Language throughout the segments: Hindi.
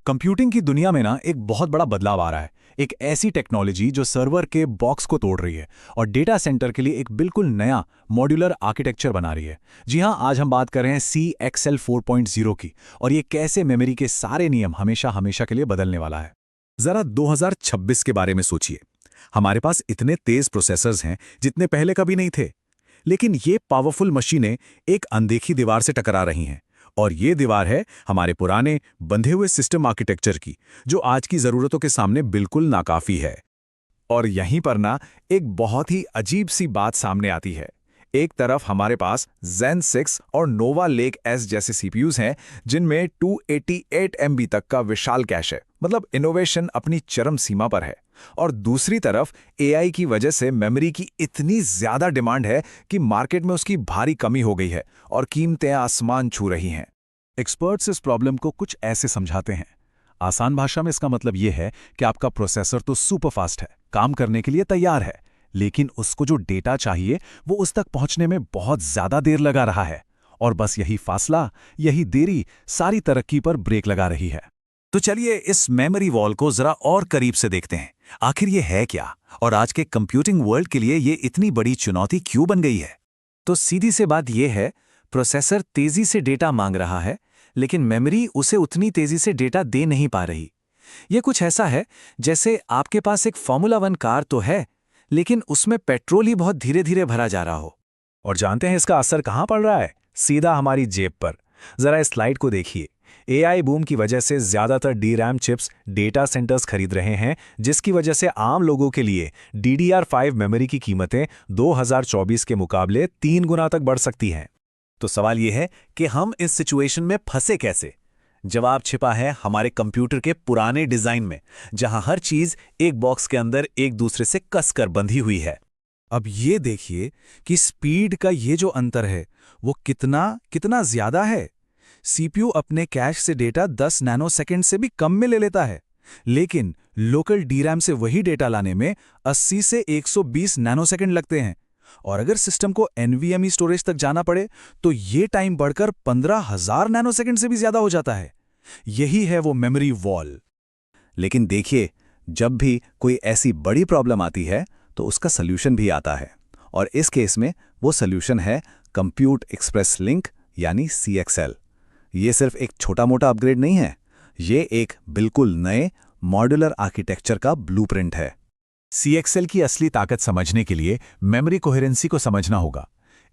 कंप्यूटिंग की दुनिया में ना एक बहुत बड़ा बदलाव आ रहा है। एक ऐसी टेक्नोलॉजी जो सर्वर के बॉक्स को तोड़ रही है और डेटा सेंटर के लिए एक बिल्कुल नया मॉड्यूलर आर्किटेक्चर बना रही है। जी हाँ, आज हम बात कर रहे हैं CXL 4.0 की, और ये कैसे मेमोरी के सारे नियम हमेशा हमेशा के लिए बदलने वाला है। जरा 2026 के बारे में सोचिए। हमारे पास इतने तेज प्रोसेसर्स हैं जितने पहले कभी नहीं थे। लेकिन ये पावरफुल मशीनें एक अनदेखी दीवार से टकरा रही हैं। और ये दीवार है हमारे पुराने बंधे हुए सिस्टम आर्किटेक्चर की, जो आज की ज़रूरतों के सामने बिल्कुल नाकाफी है। और यहीं पर ना एक बहुत ही अजीब सी बात सामने आती है। एक तरफ हमारे पास Zen 6 और Nova Lake S जैसे CPUs हैं, जिनमें 288 MB तक का विशाल कैश है, मतलब इनोवेशन अपनी चरम सीमा पर है। और दूसरी तरफ AI की वजह से मेमोरी की इतनी ज़्यादा डिमांड है कि मार्केट में उसकी भारी कमी हो गई है और कीमतें आसमान छू रही हैं। एक्सपर्ट्स इस प्रॉब्लम को कुछ ऐसे समझाते हैं। आसान भाषा में इसका मतलब ये है कि आपका प्रोसेसर तो सुपर फास्ट है, काम करने के लिए तैयार है, लेकिन उसको जो डेटा चाहिए वो उस तक पहुंचने में बहुत ज्यादा देर लगा रहा है। और बस यही फासला, यही देरी सारी तरक्की पर ब्रेक लगा रही है। तो चलिए इस मेमोरी वॉल को जरा और करीब से देखते हैं। आखिर ये है क्या, और आज के कंप्यूटिंग वर्ल्ड के लिए ये इतनी बड़ी चुनौती क्यों बन गई है? तो सीधी सी बात ये है, प्रोसेसर तेजी से डेटा मांग रहा है, लेकिन मेमोरी उसे उतनी तेजी से डेटा दे नहीं पा रही। ये कुछ ऐसा है जैसे आपके पास एक फॉर्मूला 1 कार तो है, लेकिन उसमें पेट्रोल ही बहुत धीरे धीरे भरा जा रहा हो। और जानते हैं इसका असर कहां पड़ रहा है? सीधा हमारी जेब पर। जरा इस स्लाइड को देखिए। AI बूम की वजह से ज्यादातर DRAM चिप्स डेटा सेंटर्स खरीद रहे हैं, जिसकी वजह से आम लोगों के लिए DDR5 मेमोरी की कीमतें 2024 के मुकाबले 3 गुना तक बढ़ सकती हैं। तो सवाल यह है कि हम इस सिचुएशन में फंसे कैसे? जवाब छिपा है हमारे कंप्यूटर के पुराने डिजाइन में, जहां हर चीज एक बॉक्स के अंदर एक दूसरे से कसकर बंधी हुई है। अब ये देखिए कि स्पीड का ये जो अंतर है वो कितना कितना ज्यादा है। CPU अपने कैश से डेटा 10 नैनोसेकंड से भी कम में ले लेता है, लेकिन लोकल DRAM से वही डेटा लाने में 80 से 120 नैनोसेकंड लगते हैं। और अगर सिस्टम को NVMe स्टोरेज तक जाना पड़े तो ये टाइम बढ़कर 15,000 नैनोसेकंड से भी ज्यादा हो जाता है। यही है वो मेमोरी वॉल। लेकिन देखिए, जब भी कोई ऐसी बड़ी प्रॉब्लम आती है तो उसका सल्यूशन भी आता है। और इस केस में वो सल्यूशन है कंप्यूट एक्सप्रेस लिंक, यानी CXL। ये सिर्फ एक छोटा मोटा अपग्रेड नहीं है, ये एक बिल्कुल नए मॉड्यूलर आर्किटेक्चर का ब्लूप्रिंट है। CXL की असली ताकत समझने के लिए मेमोरी कोहेरेंसी को समझना होगा।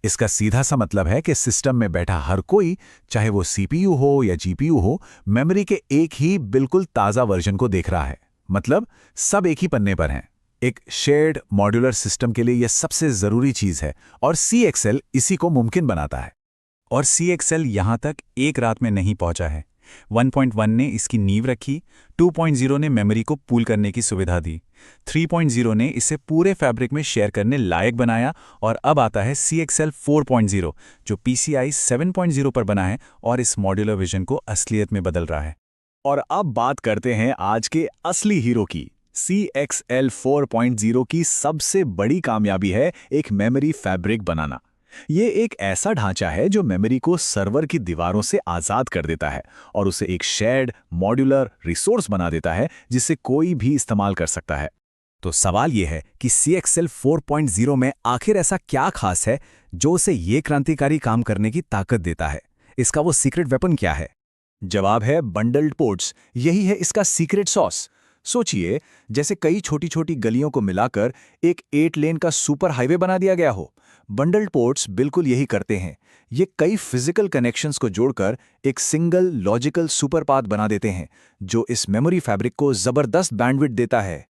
इसका सीधा सा मतलब है कि सिस्टम में बैठा हर कोई, चाहे वो CPU हो या GPU हो, मेमोरी के एक ही बिल्कुल ताज़ा वर्जन को देख रहा है। मतलब सब एक ही पन्ने पर हैं। एक शेयर्ड मॉड्यूलर सिस्टम के लिए यह सबसे ज़रूरी चीज़ है, और CXL इसी को मुमकिन बनाता है। और CXL यहाँ तक एक रात में नहीं पहुँचा है। 1.1 ने इसकी नींव रखी, 2.0 ने मेमोरी को पूल करने की सुविधा दी, 3.0 ने इसे पूरे फैब्रिक में शेयर करने लायक बनाया, और अब आता है CXL 4.0 जो PCI 7.0 पर बना है और इस मॉड्यूलर विजन को असलियत में बदल रहा है। और अब बात करते हैं आज के असली हीरो की। CXL 4.0 की सबसे बड़ी कामयाबी है एक मेमोरी फैब्रिक बनाना। ये एक ऐसा ढांचा है जो मेमोरी को सर्वर की दीवारों से आज़ाद कर देता है और उसे एक शेयर्ड मॉड्यूलर रिसोर्स बना देता है जिसे कोई भी इस्तेमाल कर सकता है। तो सवाल यह है कि CXL 4.0 में आखिर ऐसा क्या खास है जो उसे ये क्रांतिकारी काम करने की ताकत देता है? इसका वो सीक्रेट वेपन क्या है? जवाब है बंडल्ड पोर्ट्स। यही है इसका सीक्रेट सॉस। सोचिए, जैसे कई छोटी छोटी गलियों को मिलाकर एक 8 लेन का सुपर हाईवे बना दिया गया हो। बंडल्ड पोर्ट्स बिल्कुल यही करते हैं। ये कई फिजिकल कनेक्शंस को जोड़कर एक सिंगल लॉजिकल सुपर पाथ बना देते हैं, जो इस मेमोरी फैब्रिक को जबरदस्त बैंडविड्थ देता है।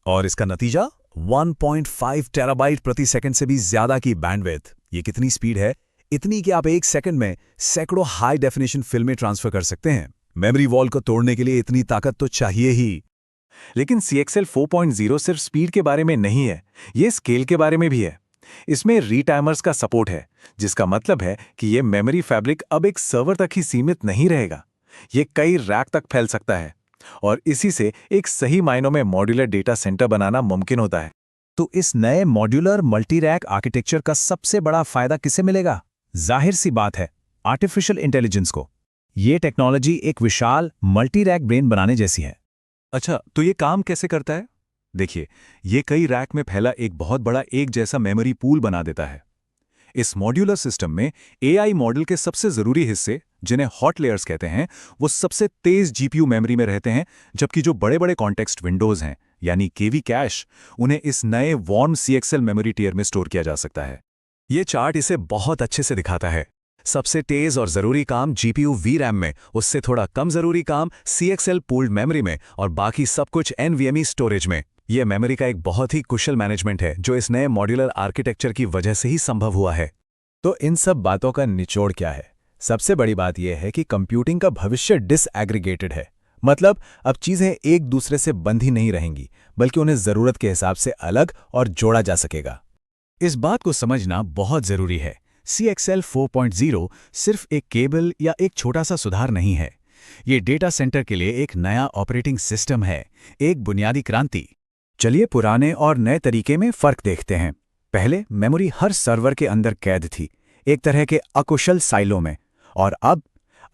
और इसका नतीजा 1.5 टेराबाइट प्रति सेकंड से भी ज्यादा की बैंडविड्थ। ये कितनी स्पीड है? इतनी कि आप एक सेकंड में सैकड़ों हाई डेफिनेशन फिल्में ट्रांसफर कर सकते हैं। मेमोरी वॉल को तोड़ने के लिए इतनी ताकत तो चाहिए ही। लेकिन CXL 4.0 सिर्फ स्पीड के बारे में नहीं है, ये स्केल के बारे में भी है। इसमें रीटाइमर्स का सपोर्ट है, जिसका मतलब है कि ये मेमोरी फैब्रिक अब एक सर्वर तक ही सीमित नहीं रहेगा। ये कई रैक तक फैल सकता है, और इसी से एक सही मायनों में मॉड्यूलर डेटा सेंटर बनाना मुमकिन होता है। तो इस नए मॉड्यूलर मल्टी रैक आर्किटेक्चर का सबसे बड़ा फायदा किसे मिलेगा? जाहिर सी बात है, आर्टिफिशियल इंटेलिजेंस को। ये टेक्नोलॉजी एक विशाल मल्टी रैक ब्रेन बनाने जैसी है। अच्छा, तो ये काम कैसे करता है? देखिए, ये कई रैक में फैला एक बहुत बड़ा एक जैसा मेमोरी पूल बना देता है। इस मॉड्यूलर सिस्टम में एआई मॉडल के सबसे जरूरी हिस्से, जिन्हें हॉट लेयर्स कहते हैं, वो सबसे तेज जीपीयू मेमोरी में रहते हैं, जबकि जो बड़े बड़े कॉन्टेक्स्ट विंडोज हैं, यानी केवी कैश, उन्हें इस नए वार्म सीएक्सएल मेमोरी टियर में स्टोर किया जा सकता है। ये चार्ट इसे बहुत अच्छे से दिखाता है। सबसे तेज और जरूरी काम जीपीयू वीरैम में, उससे थोड़ा कम जरूरी काम सीएक्सएल पूल्ड मेमोरी में, और बाकी सब कुछ एनवीएमई स्टोरेज में। यह मेमोरी का एक बहुत ही कुशल मैनेजमेंट है, जो इस नए मॉड्यूलर आर्किटेक्चर की वजह से ही संभव हुआ है। तो इन सब बातों का निचोड़ क्या है? सबसे बड़ी बात यह है कि कंप्यूटिंग का भविष्य डिसएग्रीगेटेड है। मतलब अब चीजें एक दूसरे से बंधी नहीं रहेंगी, बल्कि उन्हें जरूरत के हिसाब से अलग और जोड़ा जा सकेगा। इस बात को समझना बहुत जरूरी है। CXL 4.0 सिर्फ एक केबल या एक छोटा सा सुधार नहीं है। ये डेटा सेंटर के लिए एक नया ऑपरेटिंग सिस्टम है, एक बुनियादी क्रांति। चलिए पुराने और नए तरीके में फर्क देखते हैं। पहले मेमोरी हर सर्वर के अंदर कैद थी, एक तरह के अकुशल साइलो में, और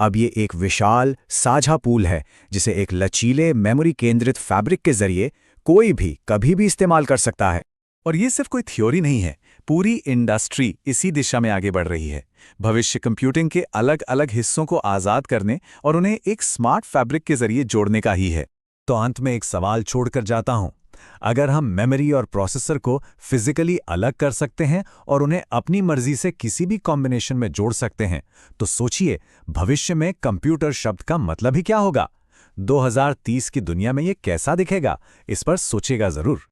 अब ये एक विशाल साझा पूल है, जिसे एक लचीले मेमोरी केंद्रित फैब्रिक के जरिए कोई भी कभी भी इस्तेमाल कर सकता है। और ये सिर्फ कोई थ्योरी नहीं है, पूरी इंडस्ट्री इसी दिशा में आगे बढ़ रही है। भविष्य कंप्यूटिंग के अलग अलग हिस्सों को आज़ाद करने और उन्हें एक स्मार्ट फैब्रिक के जरिए जोड़ने का ही है। तो अंत में एक सवाल छोड़कर जाता हूं। अगर हम मेमोरी और प्रोसेसर को फिजिकली अलग कर सकते हैं और उन्हें अपनी मर्जी से किसी भी कॉम्बिनेशन में जोड़ सकते हैं, तो सोचिए भविष्य में कंप्यूटर शब्द का मतलब ही क्या होगा? 2030 की दुनिया में ये कैसा दिखेगा? इस पर सोचिएगा जरूर।